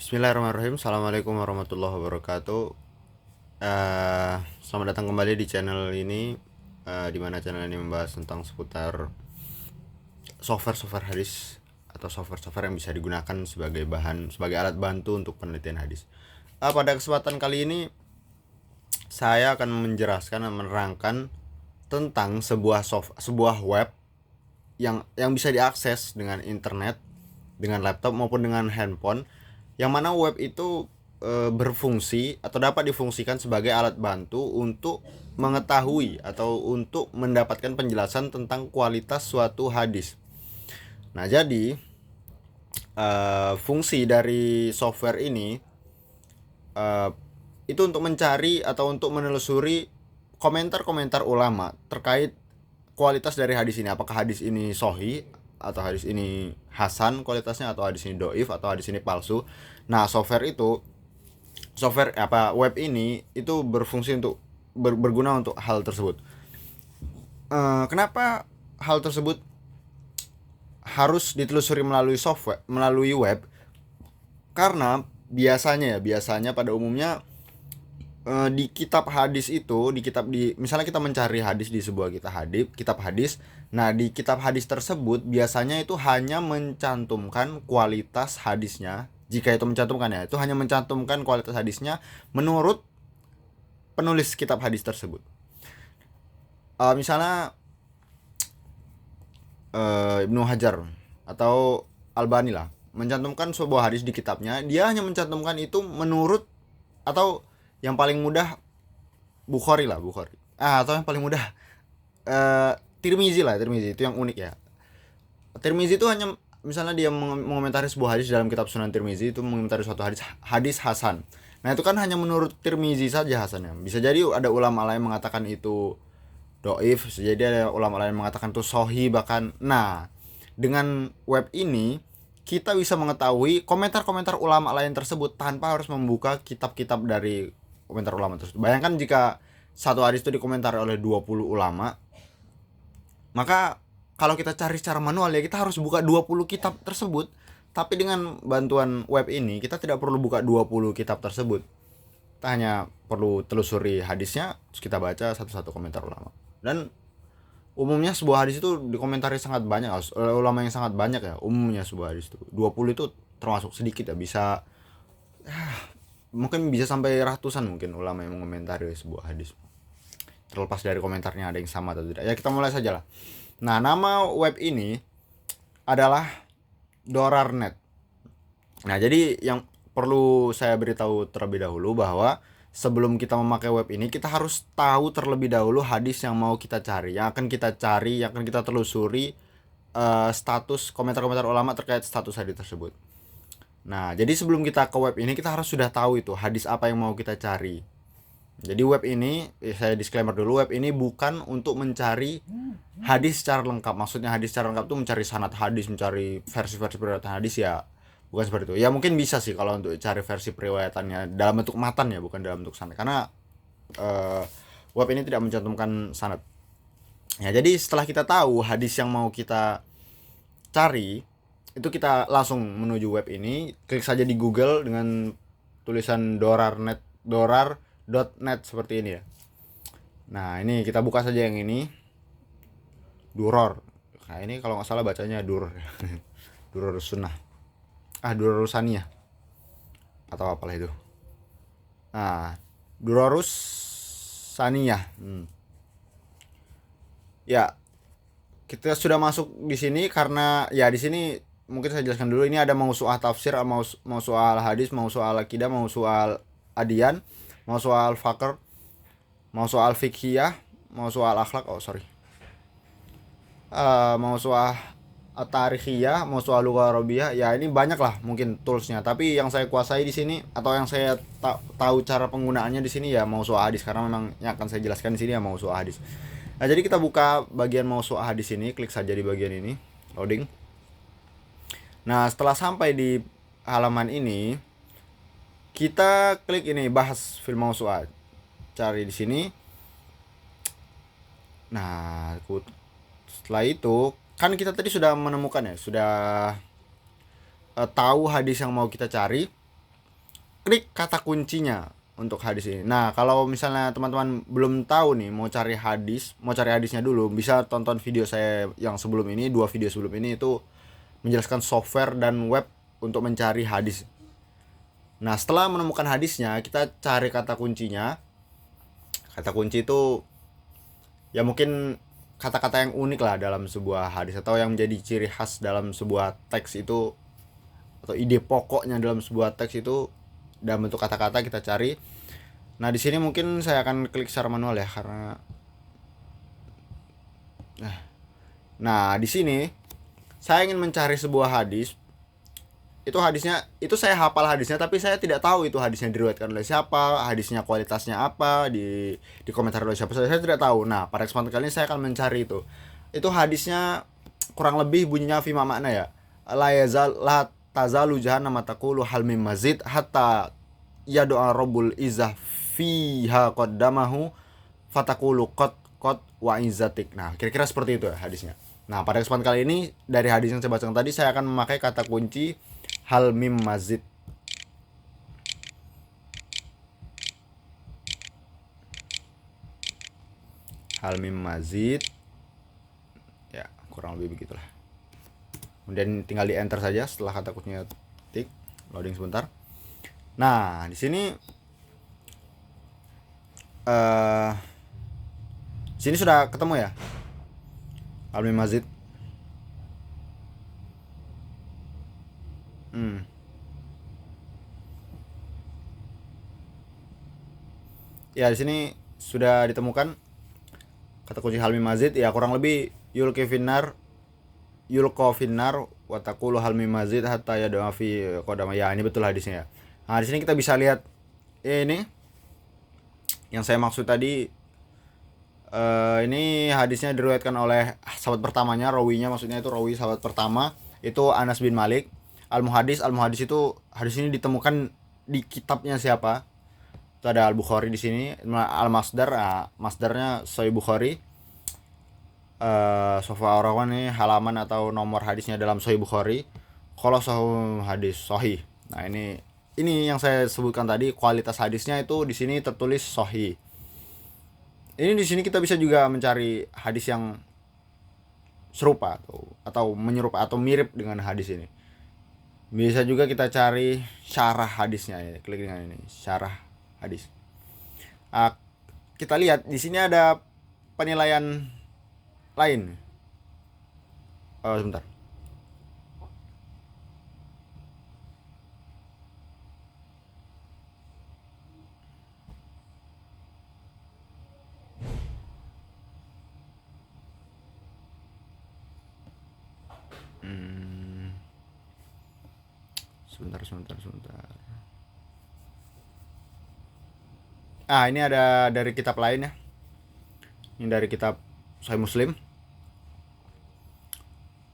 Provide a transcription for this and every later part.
Bismillahirrahmanirrahim. Assalamualaikum warahmatullahi wabarakatuh. Selamat datang kembali di channel ini, di mana channel ini membahas tentang seputar software hadis atau software yang bisa digunakan sebagai alat bantu untuk penelitian hadis. Pada kesempatan kali ini saya akan menjelaskan dan menerangkan tentang sebuah web yang bisa diakses dengan internet, dengan laptop maupun dengan handphone, yang mana web itu berfungsi atau dapat difungsikan sebagai alat bantu untuk mengetahui atau untuk mendapatkan penjelasan tentang kualitas suatu hadis. Nah, jadi fungsi dari software ini itu untuk mencari atau untuk menelusuri komentar-komentar ulama terkait kualitas dari hadis ini. Apakah hadis ini sahih atau hadis ini hasan kualitasnya, atau hadis ini doif, atau hadis ini palsu. Nah, web ini itu berfungsi untuk berguna untuk hal tersebut. Kenapa hal tersebut harus ditelusuri melalui web? Karena biasanya pada umumnya di kitab hadis itu, misalnya kita mencari hadis di sebuah kitab hadis. Nah, di kitab hadis tersebut biasanya itu hanya mencantumkan kualitas hadisnya. Jika itu mencantumkan, ya, itu hanya mencantumkan kualitas hadisnya menurut penulis kitab hadis tersebut. Misalnya Ibnu Hajar atau Albani lah mencantumkan sebuah hadis di kitabnya, dia hanya mencantumkan itu menurut, atau yang paling mudah Bukhari. Atau yang paling mudah Tirmizi itu yang unik ya. Tirmizi itu hanya misalnya dia mengomentari sebuah hadis dalam kitab Sunan Tirmizi, itu mengomentari suatu hadis hasan. Nah, itu kan hanya menurut Tirmizi saja hasannya. Bisa jadi ada ulama lain mengatakan itu doif, bisa jadi ada ulama lain mengatakan itu sahih bahkan. Nah, dengan web ini kita bisa mengetahui komentar-komentar ulama lain tersebut tanpa harus membuka kitab-kitab dari komentar ulama tersebut. Bayangkan jika satu hadis itu dikomentari oleh 20 ulama, maka kalau kita cari secara manual, ya kita harus buka 20 kitab tersebut. Tapi dengan bantuan web ini kita tidak perlu buka 20 kitab tersebut. Kita hanya perlu telusuri hadisnya, terus kita baca satu-satu komentar ulama. Dan umumnya sebuah hadis itu dikomentari sangat banyak oleh ulama yang sangat banyak ya. Umumnya sebuah hadis itu 20 itu termasuk sedikit ya, bisa mungkin bisa sampai ratusan mungkin ulama yang mengomentari sebuah hadis. Terlepas dari komentarnya ada yang sama atau tidak. Ya, kita mulai saja lah. Nah, nama web ini adalah Dorarnet. Nah, jadi yang perlu saya beritahu terlebih dahulu bahwa sebelum kita memakai web ini, kita harus tahu terlebih dahulu hadis yang mau kita cari, yang akan kita telusuri, status komentar-komentar ulama terkait status hadis tersebut. Nah, jadi sebelum kita ke web ini, kita harus sudah tahu itu hadis apa yang mau kita cari. Jadi web ini, saya disclaimer dulu, web ini bukan untuk mencari hadis secara lengkap. Maksudnya hadis secara lengkap itu mencari sanad hadis, mencari versi-versi periwayatan hadis, ya bukan seperti itu. Ya mungkin bisa sih kalau untuk cari versi periwayatannya dalam bentuk matan, ya bukan dalam bentuk sanad. Karena web ini tidak mencantumkan sanad. Ya, jadi setelah kita tahu hadis yang mau kita cari, itu kita langsung menuju web ini, klik saja di Google dengan tulisan dorar.net seperti ini ya. Nah, ini kita buka saja yang ini, Duror. Nah, ini kalau nggak salah bacanya Duror. Duror Sunnah. Duror Saniyah atau apalah itu. Nah, Durorus Saniyah. Ya, kita sudah masuk di sini karena ya di sini mungkin saya jelaskan dulu, ini ada mausu'ah tafsir, mausu'ah hadis, mausu'ah akidah, mausu'ah adiyan, mausu'ah fakr, mausu'ah fiqhiyah, mausu'ah akhlak, mausu'ah tarikhiyah, mausu'ah lughah arabiyah. Ya, ini banyak lah mungkin toolsnya, tapi yang saya kuasai di sini atau yang saya tahu cara penggunaannya di sini ya mausu'ah hadis, karena memang yang akan saya jelaskan di sini ya mausu'ah hadis. Nah, jadi kita buka bagian mausu'ah hadis ini, klik saja di bagian ini, loading. Nah, setelah sampai di halaman ini, kita klik ini, bahas fil mausu'ah. Cari di sini. Nah, setelah itu kan kita tadi sudah menemukan ya, sudah tahu hadis yang mau kita cari. klik kata kuncinya untuk hadis ini. Nah, kalau misalnya teman-teman belum tahu nih mau cari hadis, mau cari hadisnya dulu, bisa tonton video saya yang sebelum ini, 2 video sebelum ini itu menjelaskan software dan web untuk mencari hadis. Nah, setelah menemukan hadisnya, kita cari kata kuncinya. Kata kunci itu ya mungkin kata-kata yang unik lah dalam sebuah hadis, atau yang menjadi ciri khas dalam sebuah teks itu, atau ide pokoknya dalam sebuah teks itu dalam bentuk kata-kata kita cari. Nah, di sini mungkin saya akan klik secara manual ya, karena nah di sini saya ingin mencari sebuah hadis. Itu hadisnya, itu saya hafal hadisnya, tapi saya tidak tahu itu hadisnya diriwayatkan oleh siapa, hadisnya kualitasnya apa, di komentar oleh siapa, saya tidak tahu. Nah, pada kesempatan kali ini saya akan mencari itu hadisnya kurang lebih bunyinya fima makna ya, la tazalu jahannam taqulu hal mim mazid hatta yadu'a rabbul izzah fiha qaddamahu fataqulu qad wa izzatik. Nah, kira-kira seperti itu ya hadisnya. Nah, pada kesempatan kali ini dari hadis yang saya bacakan tadi, saya akan memakai kata kunci hal mim mazid. Hal mim mazid. Ya, kurang lebih begitulah. Kemudian tinggal di enter saja setelah kata kuncinya tik, loading sebentar. Nah, di sini sini sudah ketemu ya. Hal mim mazid. Ya, di sini sudah ditemukan kata kunci hal mim mazid ya, kurang lebih yulqa finnar wa taqulu hal mim mazid hatta yad'a fi qadama. Ya, ini betul hadisnya ya. Nah, di sini kita bisa lihat ini yang saya maksud tadi. Ini hadisnya diriwayatkan oleh sahabat pertamanya, rawinya maksudnya itu rawi sahabat pertama itu Anas bin Malik. Al-Muhaddis itu hadis ini ditemukan di kitabnya siapa? Itu ada Al-Bukhari di sini. Al-Masdar, masdarnya Sahih Bukhari. Sofa Arawan ini halaman atau nomor hadisnya dalam Sahih Bukhari. Kalau sahih hadis sahih. Nah, ini yang saya sebutkan tadi, kualitas hadisnya itu di sini tertulis sahih. Ini di sini kita bisa juga mencari hadis yang serupa atau menyerupai atau mirip dengan hadis ini. Bisa juga kita cari syarah hadisnya ya. Klik dengan ini, syarah hadis. Kita lihat di sini ada penilaian lain. Sebentar. Sebentar. Ini ada dari kitab lain ya. Ini dari kitab Sahih Muslim.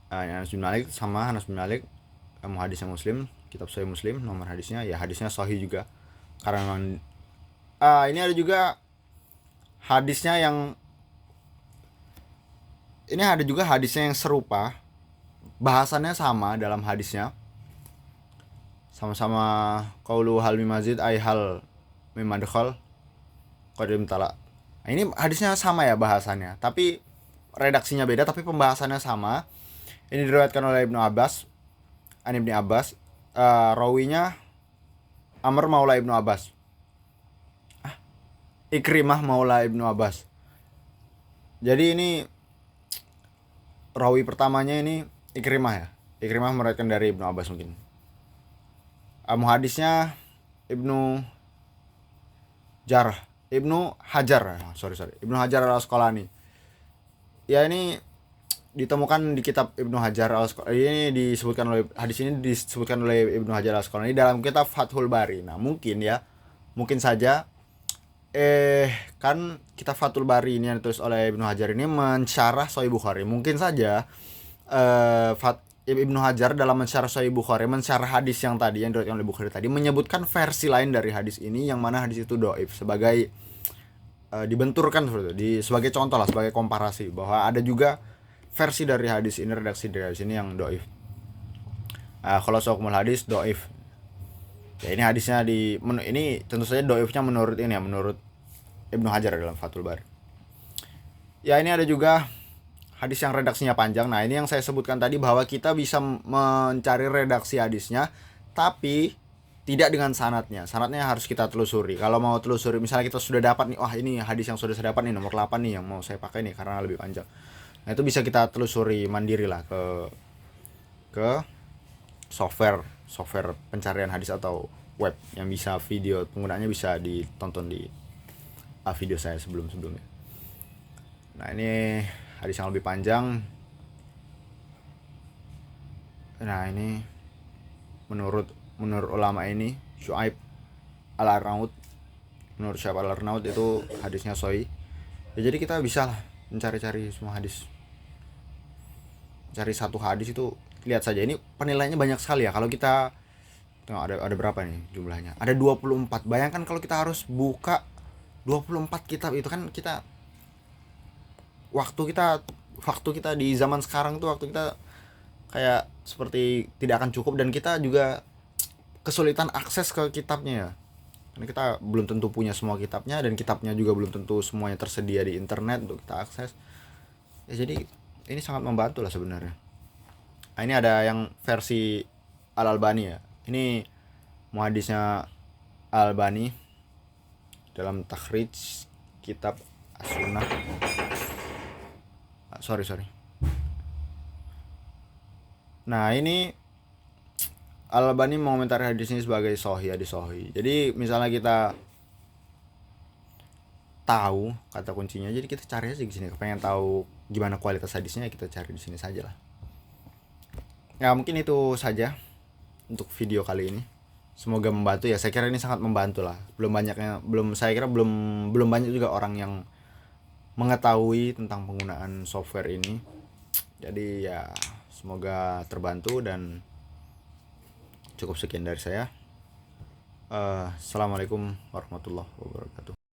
Anas bin Malik, sama Anas bin Malik, hadisnya Muslim, kitab Sahih Muslim, nomor hadisnya ya hadisnya sahih juga. Karena memang ini ada juga hadisnya yang ini ada juga hadisnya yang serupa, bahasannya sama dalam hadisnya. Sama-sama qaulu hal mim mazid ay hal mim madkhal qadim tala. Nah, ini hadisnya sama ya bahasannya, tapi redaksinya beda, tapi pembahasannya sama. Ini diriwayatkan oleh Ibnu Abbas, an Ibnu Abbas, rawinya Amr maula Ibnu Abbas. Ikrimah maula Ibnu Abbas. Jadi ini rawi pertamanya ini Ikrimah ya. Ikrimah meriwayatkan dari Ibnu Abbas mungkin. Muhaddisnya Ibnu Hajar Al-Asqalani. Ya, ini ditemukan di kitab Ibnu Hajar Al-Asqalani. Ini disebutkan oleh hadis ini disebutkan oleh Ibnu Hajar Al-Asqalani dalam kitab Fathul Bari. Nah, mungkin saja kan kitab Fathul Bari ini yang ditulis oleh Ibnu Hajar ini mensyarah Sahih Bukhari. Mungkin saja Ibnu Hajar dalam mensyarah Sahih Bukhari, mensyarah hadis yang tadi yang diriwayatkan oleh Bukhari tadi, menyebutkan versi lain dari hadis ini yang mana hadis itu dhaif, sebagai dibenturkan seperti itu, sebagai contoh lah, sebagai komparasi bahwa ada juga versi dari hadis ini, redaksi dari hadis ini yang dhaif. Kalau sahihul hadis dhaif. Ya ini hadisnya ini tentu saja doifnya menurut ini ya, menurut Ibnu Hajar dalam Fathul Bari. Ya ini ada juga hadis yang redaksinya panjang. Nah ini yang saya sebutkan tadi, bahwa kita bisa mencari redaksi hadisnya, tapi tidak dengan sanadnya. Sanadnya harus kita telusuri. Kalau mau telusuri, misalnya kita sudah dapat nih, wah ini hadis yang sudah saya dapat nih, nomor 8 nih yang mau saya pakai nih karena lebih panjang. Nah itu bisa kita telusuri mandiri lah ke software pencarian hadis atau web yang bisa video penggunaannya bisa ditonton di video saya sebelumnya. Nah ini hadis yang lebih panjang. Nah ini menurut ulama ini, Syuaib al-Arnaud, menurut Syuaib al-Arnaud itu hadisnya sahih. Ya, jadi kita bisa lah mencari-cari semua hadis. Cari satu hadis itu, lihat saja ini penilaiannya banyak sekali ya. Kalau kita tengok ada berapa nih jumlahnya? Ada 24. Bayangkan kalau kita harus buka 24 kitab, itu kan kita waktu kita di zaman sekarang tuh, waktu kita kayak seperti tidak akan cukup, dan kita juga kesulitan akses ke kitabnya ya. Karena kita belum tentu punya semua kitabnya, dan kitabnya juga belum tentu semuanya tersedia di internet untuk kita akses. Ya jadi ini sangat membantu lah sebenarnya. Nah, ini ada yang versi Al-Albani ya. Ini muhadisnya Al-Albani dalam takhrij kitab As-Sunnah. Sorry. Nah ini Al-Albani mengomentari hadis ini sebagai hadis sahih. Jadi misalnya kita tahu kata kuncinya, jadi kita cari aja di sini. Pengen tahu gimana kualitas hadisnya, kita cari di sini saja lah. Ya mungkin itu saja untuk video kali ini. Semoga membantu ya. Saya kira ini sangat membantu lah. Saya kira belum banyak juga orang yang mengetahui tentang penggunaan software ini. Jadi ya semoga terbantu, dan cukup sekian dari saya. Assalamualaikum warahmatullahi wabarakatuh.